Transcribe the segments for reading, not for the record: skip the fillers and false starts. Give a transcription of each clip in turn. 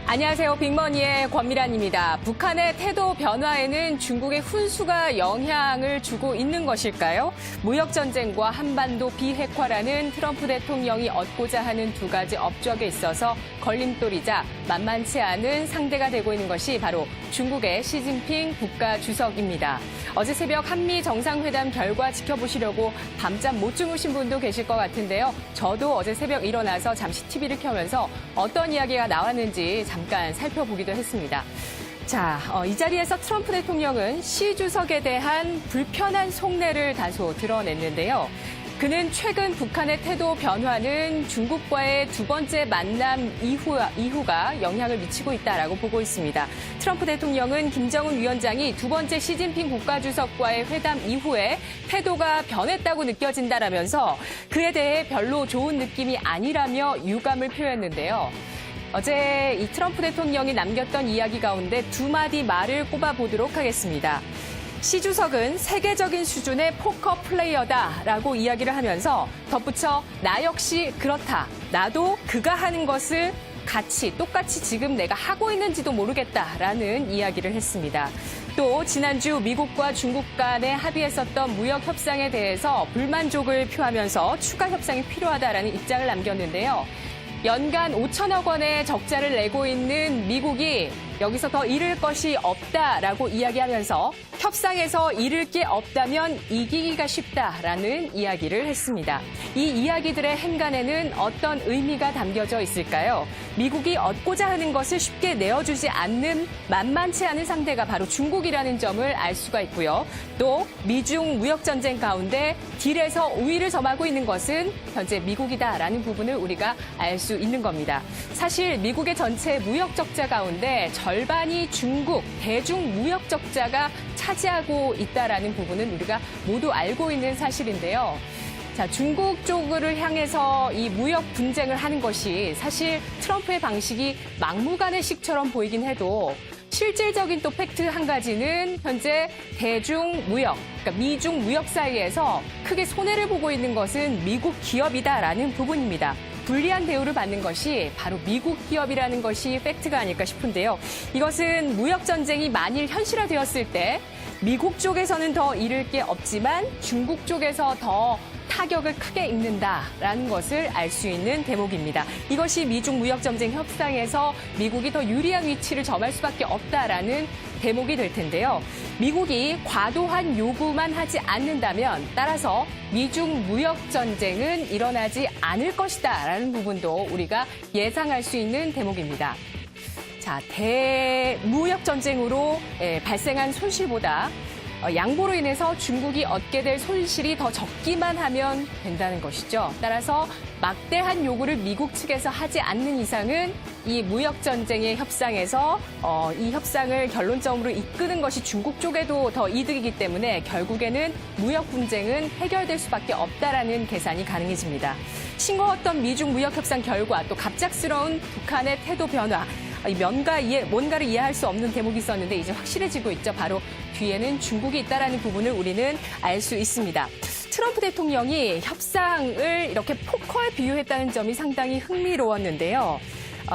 안녕하세요. 빅머니의 권미란입니다. 북한의 태도 변화에는 중국의 훈수가 영향을 주고 있는 것일까요? 무역전쟁과 한반도 비핵화라는 트럼프 대통령이 얻고자 하는 두 가지 업적에 있어서 걸림돌이자 만만치 않은 상대가 되고 있는 것이 바로 중국의 시진핑 국가주석입니다. 어제 새벽 한미 정상회담 결과 지켜보시려고 밤잠 못 주무신 분도 계실 것 같은데요. 저도 어제 새벽 일어나서 잠시 TV를 켜면서 어떤 이야기가 나왔는지 잠깐 살펴보기도 했습니다. 자, 이 자리에서 트럼프 대통령은 시 주석에 대한 불편한 속내를 다소 드러냈는데요. 그는 최근 북한의 태도 변화는 중국과의 두 번째 만남 이후가 영향을 미치고 있다라고 보고 있습니다. 트럼프 대통령은 김정은 위원장이 두 번째 시진핑 국가주석과의 회담 이후에 태도가 변했다고 느껴진다라면서 그에 대해 별로 좋은 느낌이 아니라며 유감을 표했는데요. 어제 이 트럼프 대통령이 남겼던 이야기 가운데 두 마디 말을 꼽아보도록 하겠습니다. 시 주석은 세계적인 수준의 포커 플레이어다라고 이야기를 하면서 덧붙여 나 역시 그렇다. 나도 그가 하는 것을 똑같이 지금 내가 하고 있는지도 모르겠다라는 이야기를 했습니다. 또 지난주 미국과 중국 간에 합의했었던 무역 협상에 대해서 불만족을 표하면서 추가 협상이 필요하다라는 입장을 남겼는데요. 연간 5천억 원의 적자를 내고 있는 미국이 여기서 더 잃을 것이 없다라고 이야기하면서 협상에서 잃을 게 없다면 이기기가 쉽다라는 이야기를 했습니다. 이 이야기들의 행간에는 어떤 의미가 담겨져 있을까요? 미국이 얻고자 하는 것을 쉽게 내어주지 않는 만만치 않은 상대가 바로 중국이라는 점을 알 수가 있고요. 또 미중 무역전쟁 가운데 딜에서 우위를 점하고 있는 것은 현재 미국이다라는 부분을 우리가 알 수 있는 겁니다. 사실 미국의 전체 무역 적자 가운데 절반이 중국, 대중 무역 적자가 차지하고 있다라는 부분은 우리가 모두 알고 있는 사실인데요. 자, 중국 쪽을 향해서 이 무역 분쟁을 하는 것이 사실 트럼프의 방식이 막무가내식처럼 보이긴 해도 실질적인 또 팩트 한 가지는 현재 대중 무역, 그러니까 미중 무역 사이에서 크게 손해를 보고 있는 것은 미국 기업이다라는 부분입니다. 불리한 대우를 받는 것이 바로 미국 기업이라는 것이 팩트가 아닐까 싶은데요. 이것은 무역 전쟁이 만일 현실화되었을 때 미국 쪽에서는 더 잃을 게 없지만 중국 쪽에서 더 타격을 크게 입는다라는 것을 알 수 있는 대목입니다. 이것이 미중 무역전쟁 협상에서 미국이 더 유리한 위치를 점할 수밖에 없다라는 대목이 될 텐데요. 미국이 과도한 요구만 하지 않는다면 따라서 미중 무역전쟁은 일어나지 않을 것이다라는 부분도 우리가 예상할 수 있는 대목입니다. 자, 대무역전쟁으로 발생한 손실보다 양보로 인해서 중국이 얻게 될 손실이 더 적기만 하면 된다는 것이죠. 따라서 막대한 요구를 미국 측에서 하지 않는 이상은 이 무역전쟁의 협상에서 이 협상을 결론점으로 이끄는 것이 중국 쪽에도 더 이득이기 때문에 결국에는 무역 분쟁은 해결될 수밖에 없다라는 계산이 가능해집니다. 싱거웠던 미중 무역 협상 결과 또 갑작스러운 북한의 태도 변화. 뭔가를 이해할 수 없는 대목이 있었는데 이제 확실해지고 있죠. 바로 뒤에는 중국이 있다라는 부분을 우리는 알 수 있습니다. 트럼프 대통령이 협상을 이렇게 포커에 비유했다는 점이 상당히 흥미로웠는데요.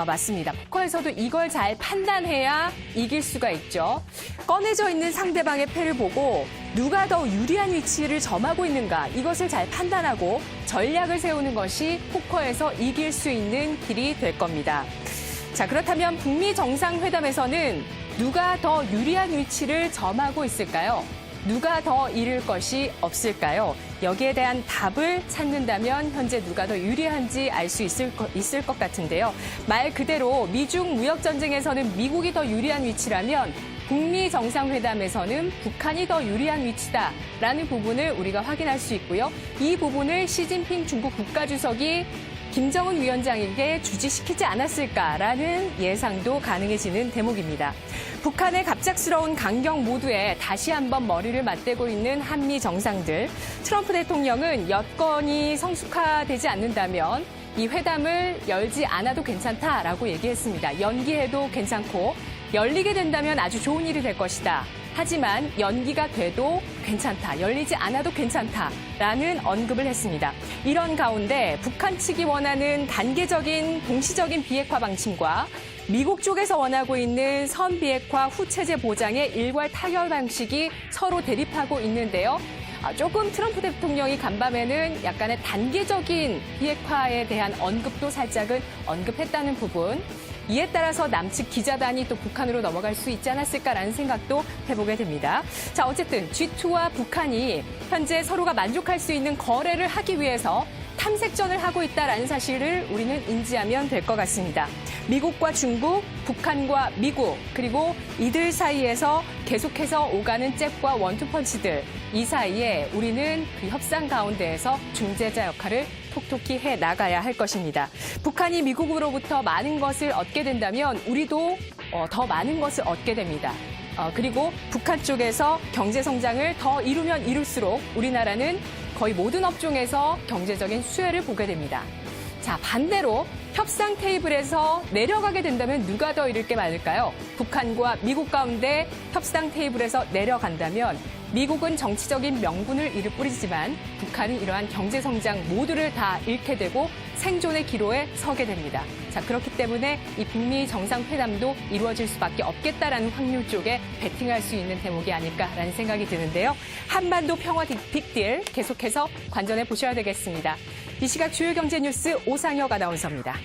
맞습니다. 포커에서도 이걸 잘 판단해야 이길 수가 있죠. 꺼내져 있는 상대방의 패를 보고 누가 더 유리한 위치를 점하고 있는가 이것을 잘 판단하고 전략을 세우는 것이 포커에서 이길 수 있는 길이 될 겁니다. 자, 그렇다면 북미 정상회담에서는 누가 더 유리한 위치를 점하고 있을까요? 누가 더 잃을 것이 없을까요? 여기에 대한 답을 찾는다면 현재 누가 더 유리한지 알 수 있을 것 같은데요. 말 그대로 미중 무역전쟁에서는 미국이 더 유리한 위치라면 북미 정상회담에서는 북한이 더 유리한 위치다라는 부분을 우리가 확인할 수 있고요. 이 부분을 시진핑 중국 국가주석이 김정은 위원장에게 주지시키지 않았을까라는 예상도 가능해지는 대목입니다. 북한의 갑작스러운 강경 모드에 다시 한번 머리를 맞대고 있는 한미 정상들. 트럼프 대통령은 여건이 성숙화되지 않는다면 이 회담을 열지 않아도 괜찮다라고 얘기했습니다. 연기해도 괜찮고 열리게 된다면 아주 좋은 일이 될 것이다. 하지만 연기가 돼도 괜찮다, 열리지 않아도 괜찮다라는 언급을 했습니다. 이런 가운데 북한 측이 원하는 단계적인 동시적인 비핵화 방침과 미국 쪽에서 원하고 있는 선비핵화 후체제 보장의 일괄 타결 방식이 서로 대립하고 있는데요. 조금 트럼프 대통령이 간밤에는 약간의 단계적인 비핵화에 대한 언급도 살짝은 언급했다는 부분. 이에 따라서 남측 기자단이 또 북한으로 넘어갈 수 있지 않았을까라는 생각도 해보게 됩니다. 자, 어쨌든 G2와 북한이 현재 서로가 만족할 수 있는 거래를 하기 위해서 탐색전을 하고 있다라는 사실을 우리는 인지하면 될 것 같습니다. 미국과 중국, 북한과 미국, 그리고 이들 사이에서 계속해서 오가는 잽과 원투펀치들, 이 사이에 우리는 그 협상 가운데에서 중재자 역할을 톡톡히 해 나가야 할 것입니다. 북한이 미국으로부터 많은 것을 얻게 된다면 우리도 더 많은 것을 얻게 됩니다. 그리고 북한 쪽에서 경제 성장을 더 이루면 이룰수록 우리나라는 거의 모든 업종에서 경제적인 수혜를 보게 됩니다. 자, 반대로 협상 테이블에서 내려가게 된다면 누가 더 잃을 게 많을까요? 북한과 미국 가운데 협상 테이블에서 내려간다면 미국은 정치적인 명분을 이를 뿌리지만 북한은 이러한 경제 성장 모두를 다 잃게 되고 생존의 기로에 서게 됩니다. 자, 그렇기 때문에 이 북미 정상회담도 이루어질 수밖에 없겠다라는 확률 쪽에 베팅할 수 있는 대목이 아닐까라는 생각이 드는데요. 한반도 평화 빅딜 계속해서 관전해 보셔야 되겠습니다. 이 시각 주요 경제 뉴스 오상혁 아나운서입니다.